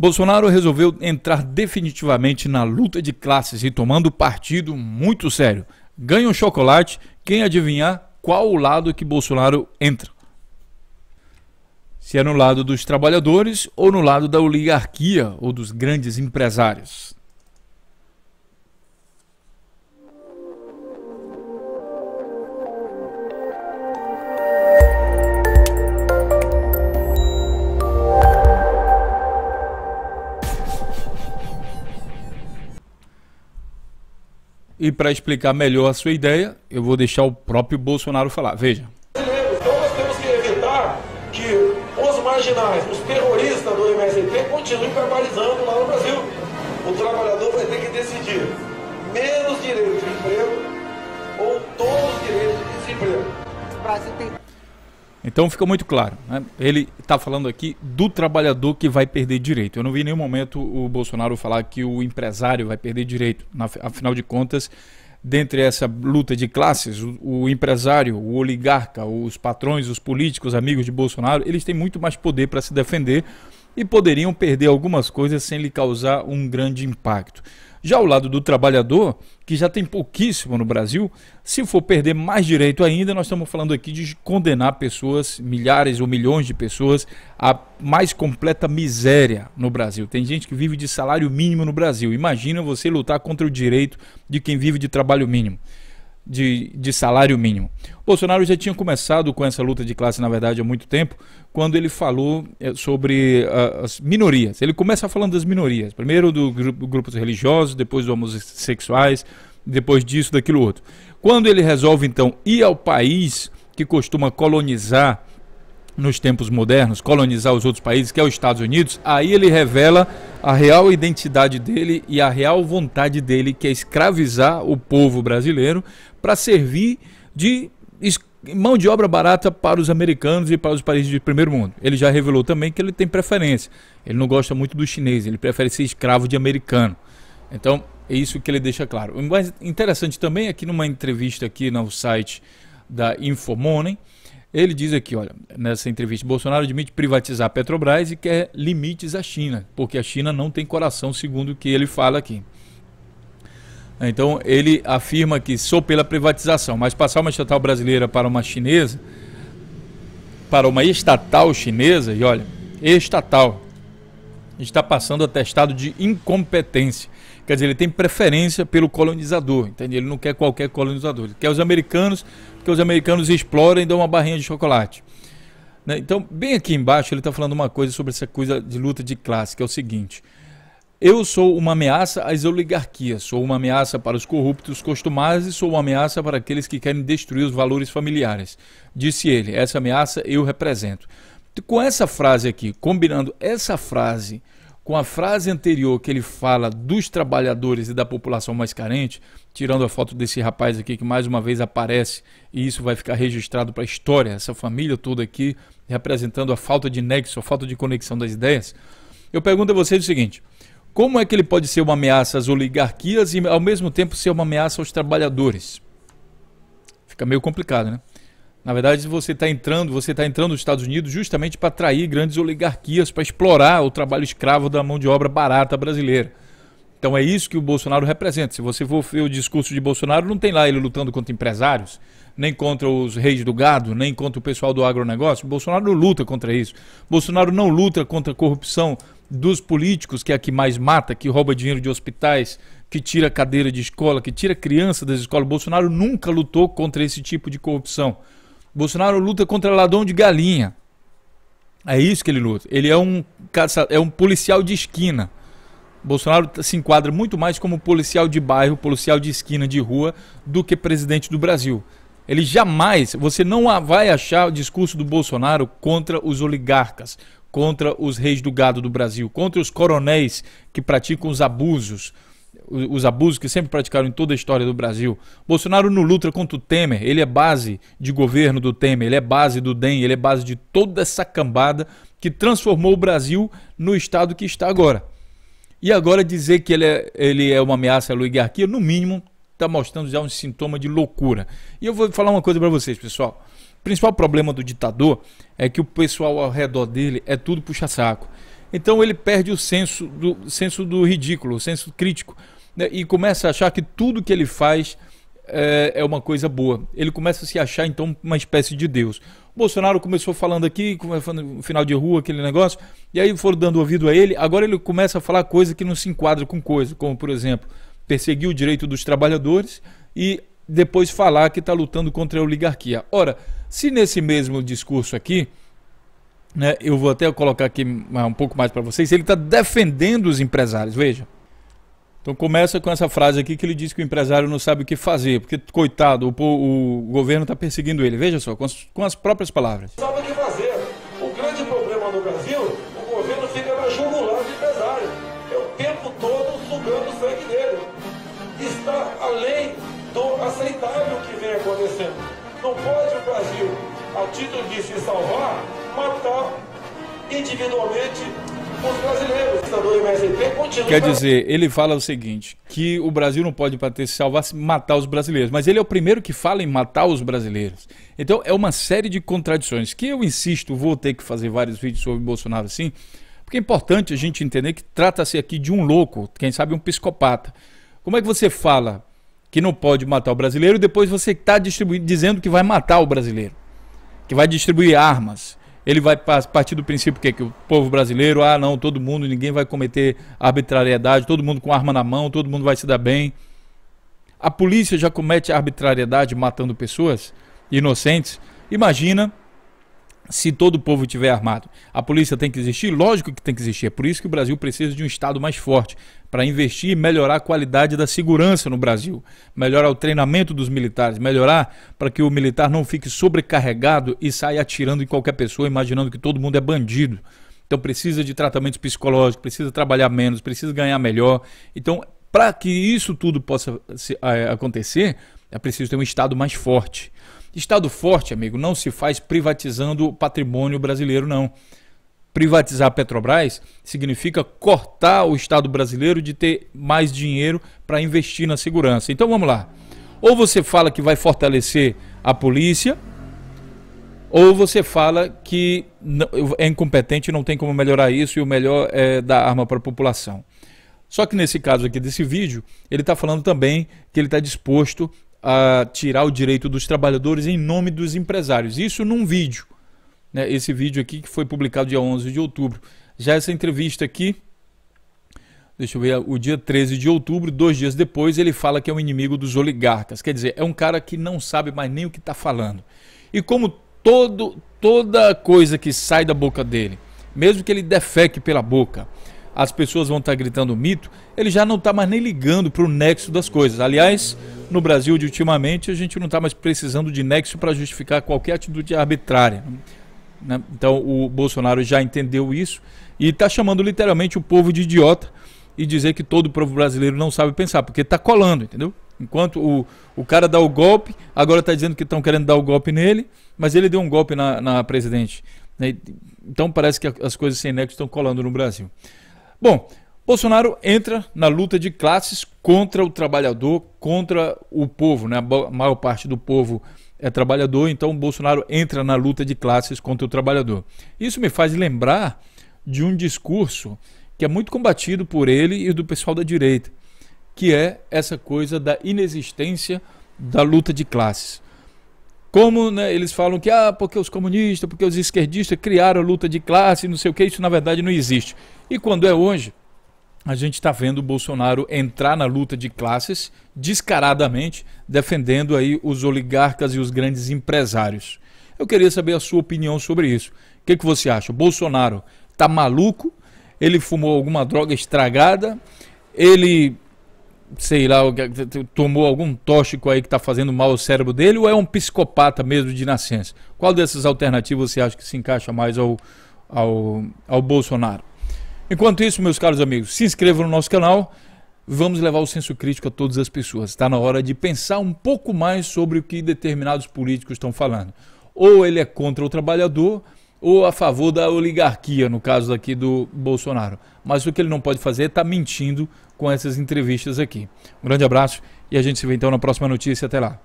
Bolsonaro resolveu entrar definitivamente na luta de classes e tomando partido muito sério. Ganha um chocolate, quem adivinhar qual o lado que Bolsonaro entra. Se é no lado dos trabalhadores ou no lado da oligarquia ou dos grandes empresários. E para explicar melhor a sua ideia, eu vou deixar o próprio Bolsonaro falar. Veja. Então nós temos que evitar que os marginais, os terroristas do MST continuem verbalizando lá no Brasil. O trabalhador vai ter que decidir menos direito de emprego ou todos os direitos de desemprego. O Brasil tem... Então fica muito claro, né? Ele está falando aqui do trabalhador que vai perder direito. Eu não vi em nenhum momento o Bolsonaro falar que o empresário vai perder direito. Afinal de contas, dentre essa luta de classes, o empresário, o oligarca, os patrões, os políticos, amigos de Bolsonaro, eles têm muito mais poder para se defender e poderiam perder algumas coisas sem lhe causar um grande impacto. Já ao lado do trabalhador, que já tem pouquíssimo no Brasil, se for perder mais direito ainda, nós estamos falando aqui de condenar pessoas, milhares ou milhões de pessoas, à mais completa miséria no Brasil. Tem gente que vive de salário mínimo no Brasil. Imagina você lutar contra o direito de quem vive de trabalho mínimo. De salário mínimo. Bolsonaro já tinha começado com essa luta de classe, na verdade, há muito tempo, quando ele falou sobre as minorias. Ele começa falando das minorias, primeiro dos grupos religiosos, depois dos homossexuais, depois disso, daquilo outro. Quando ele resolve, então, ir ao país que costuma colonizar nos tempos modernos, colonizar os outros países, que é os Estados Unidos, aí ele revela a real identidade dele e a real vontade dele, que é escravizar o povo brasileiro para servir de mão de obra barata para os americanos e para os países de primeiro mundo. Ele já revelou também que ele tem preferência. Ele não gosta muito do chinês, ele prefere ser escravo de americano. Então, é isso que ele deixa claro. O mais interessante também é que numa entrevista aqui no site da Infomoney, ele diz aqui, olha, nessa entrevista, Bolsonaro admite privatizar a Petrobras e quer limites à China, porque a China não tem coração, segundo o que ele fala aqui. Então, ele afirma que sou pela privatização, mas passar uma estatal brasileira para uma chinesa, para uma estatal chinesa, e olha, estatal, está passando atestado de incompetência. Quer dizer, ele tem preferência pelo colonizador, entende? Ele não quer qualquer colonizador, ele quer os americanos, porque os americanos exploram e dão uma barrinha de chocolate. Né? Então, bem aqui embaixo, ele está falando uma coisa sobre essa coisa de luta de classe, que é o seguinte: eu sou uma ameaça às oligarquias, sou uma ameaça para os corruptos costumados e sou uma ameaça para aqueles que querem destruir os valores familiares. Disse ele, essa ameaça eu represento. Com essa frase aqui, combinando essa frase com a frase anterior que ele fala dos trabalhadores e da população mais carente, tirando a foto desse rapaz aqui que mais uma vez aparece, e isso vai ficar registrado para a história, essa família toda aqui, representando a falta de nexo, a falta de conexão das ideias, eu pergunto a vocês o seguinte: como é que ele pode ser uma ameaça às oligarquias e ao mesmo tempo ser uma ameaça aos trabalhadores? Fica meio complicado, né? Na verdade, você está entrando nos Estados Unidos justamente para atrair grandes oligarquias, para explorar o trabalho escravo da mão de obra barata brasileira. Então é isso que o Bolsonaro representa. Se você for ver o discurso de Bolsonaro, não tem lá ele lutando contra empresários, nem contra os reis do gado, nem contra o pessoal do agronegócio. O Bolsonaro não luta contra isso. Bolsonaro não luta contra a corrupção dos políticos, que é a que mais mata, que rouba dinheiro de hospitais, que tira cadeira de escola, que tira criança das escolas. O Bolsonaro nunca lutou contra esse tipo de corrupção. Bolsonaro luta contra ladrão de galinha. É isso que ele luta. Ele é um policial de esquina. Bolsonaro se enquadra muito mais como policial de bairro, policial de esquina, de rua, do que presidente do Brasil. Ele jamais, você não vai achar o discurso do Bolsonaro contra os oligarcas, contra os reis do gado do Brasil, contra os coronéis que praticam os abusos que sempre praticaram em toda a história do Brasil. Bolsonaro não luta contra o Temer, ele é base de governo do Temer, ele é base do DEM, ele é base de toda essa cambada que transformou o Brasil no estado que está agora. E agora dizer que ele é uma ameaça à oligarquia, no mínimo, está mostrando já um sintoma de loucura. E eu vou falar uma coisa para vocês, pessoal. O principal problema do ditador é que o pessoal ao redor dele é tudo puxa-saco. Então ele perde o senso do ridículo, o senso crítico, né? E começa a achar que tudo que ele faz é uma coisa boa. Ele começa a se achar, então, uma espécie de Deus. O Bolsonaro começou falando aqui, no final de rua, aquele negócio, e aí foram dando ouvido a ele. Agora ele começa a falar coisa que não se enquadra com coisa, como, por exemplo, perseguir o direito dos trabalhadores e depois falar que está lutando contra a oligarquia. Ora, se nesse mesmo discurso aqui, né, eu vou até colocar aqui um pouco mais para vocês, ele está defendendo os empresários, veja. Então começa com essa frase aqui que ele diz que o empresário não sabe o que fazer, porque, coitado, o governo está perseguindo ele. Veja só, com as próprias palavras. Não sabe o que fazer. O grande problema no Brasil, o governo fica na jugular do empresário. É o tempo todo sugando o sangue dele. Está além do aceitável que vem acontecendo. Não pode o Brasil, a título de se salvar, matar individualmente os brasileiros. Do MST continua. Quer dizer, ele fala o seguinte, que o Brasil não pode, para ter se salvar, matar os brasileiros. Mas ele é o primeiro que fala em matar os brasileiros. Então é uma série de contradições que eu insisto, vou ter que fazer vários vídeos sobre Bolsonaro assim, porque é importante a gente entender que trata-se aqui de um louco, quem sabe um psicopata. Como é que você fala que não pode matar o brasileiro e depois você está dizendo que vai matar o brasileiro, que vai distribuir armas? Ele vai partir do princípio que o povo brasileiro, não, todo mundo, ninguém vai cometer arbitrariedade, todo mundo com arma na mão, todo mundo vai se dar bem. A polícia já comete arbitrariedade matando pessoas inocentes. Imagina se todo o povo estiver armado. A polícia tem que existir? Lógico que tem que existir. É por isso que o Brasil precisa de um Estado mais forte, para investir e melhorar a qualidade da segurança no Brasil, melhorar o treinamento dos militares, melhorar para que o militar não fique sobrecarregado e saia atirando em qualquer pessoa, imaginando que todo mundo é bandido. Então precisa de tratamento psicológico, precisa trabalhar menos, precisa ganhar melhor. Então, para que isso tudo possa acontecer, é preciso ter um Estado mais forte. Estado forte, amigo, não se faz privatizando o patrimônio brasileiro, não. Privatizar a Petrobras significa cortar o Estado brasileiro de ter mais dinheiro para investir na segurança. Então vamos lá. Ou você fala que vai fortalecer a polícia, ou você fala que é incompetente e não tem como melhorar isso e o melhor é dar arma para a população. Só que nesse caso aqui desse vídeo, ele está falando também que ele está disposto a tirar o direito dos trabalhadores em nome dos empresários. Isso num vídeo, né? Esse vídeo aqui que foi publicado dia 11 de outubro. Já essa entrevista aqui, deixa eu ver, o dia 13 de outubro, 2 dias depois, ele fala que é um inimigo dos oligarcas. Quer dizer, é um cara que não sabe mais nem o que está falando. E como toda coisa que sai da boca dele, mesmo que ele defeque pela boca, as pessoas vão estar gritando mito, ele já não está mais nem ligando para o nexo das coisas. Aliás, no Brasil, de ultimamente, a gente não está mais precisando de nexo para justificar qualquer atitude arbitrária, né? Então o Bolsonaro já entendeu isso e está chamando literalmente o povo de idiota e dizer que todo o povo brasileiro não sabe pensar, porque está colando, entendeu? Enquanto o cara dá o golpe, agora está dizendo que estão querendo dar o golpe nele, mas ele deu um golpe na presidente, né? Então parece que as coisas sem nexo estão colando no Brasil. Bom, Bolsonaro entra na luta de classes contra o trabalhador, contra o povo, né? A maior parte do povo é trabalhador, então Bolsonaro entra na luta de classes contra o trabalhador. Isso me faz lembrar de um discurso que é muito combatido por ele e do pessoal da direita, que é essa coisa da inexistência da luta de classes. Como, né, eles falam que porque os comunistas, porque os esquerdistas criaram a luta de classe, não sei o que, isso na verdade não existe. E quando é hoje, a gente está vendo o Bolsonaro entrar na luta de classes descaradamente, defendendo aí os oligarcas e os grandes empresários. Eu queria saber a sua opinião sobre isso. O que você acha? O Bolsonaro está maluco? Ele fumou alguma droga estragada? Ele, sei lá, tomou algum tóxico aí que está fazendo mal ao cérebro dele? Ou é um psicopata mesmo de nascença? Qual dessas alternativas você acha que se encaixa mais ao Bolsonaro? Enquanto isso, meus caros amigos, se inscrevam no nosso canal, vamos levar o senso crítico a todas as pessoas. Está na hora de pensar um pouco mais sobre o que determinados políticos estão falando. Ou ele é contra o trabalhador, ou a favor da oligarquia, no caso aqui do Bolsonaro. Mas o que ele não pode fazer é estar mentindo com essas entrevistas aqui. Um grande abraço e a gente se vê então na próxima notícia. Até lá.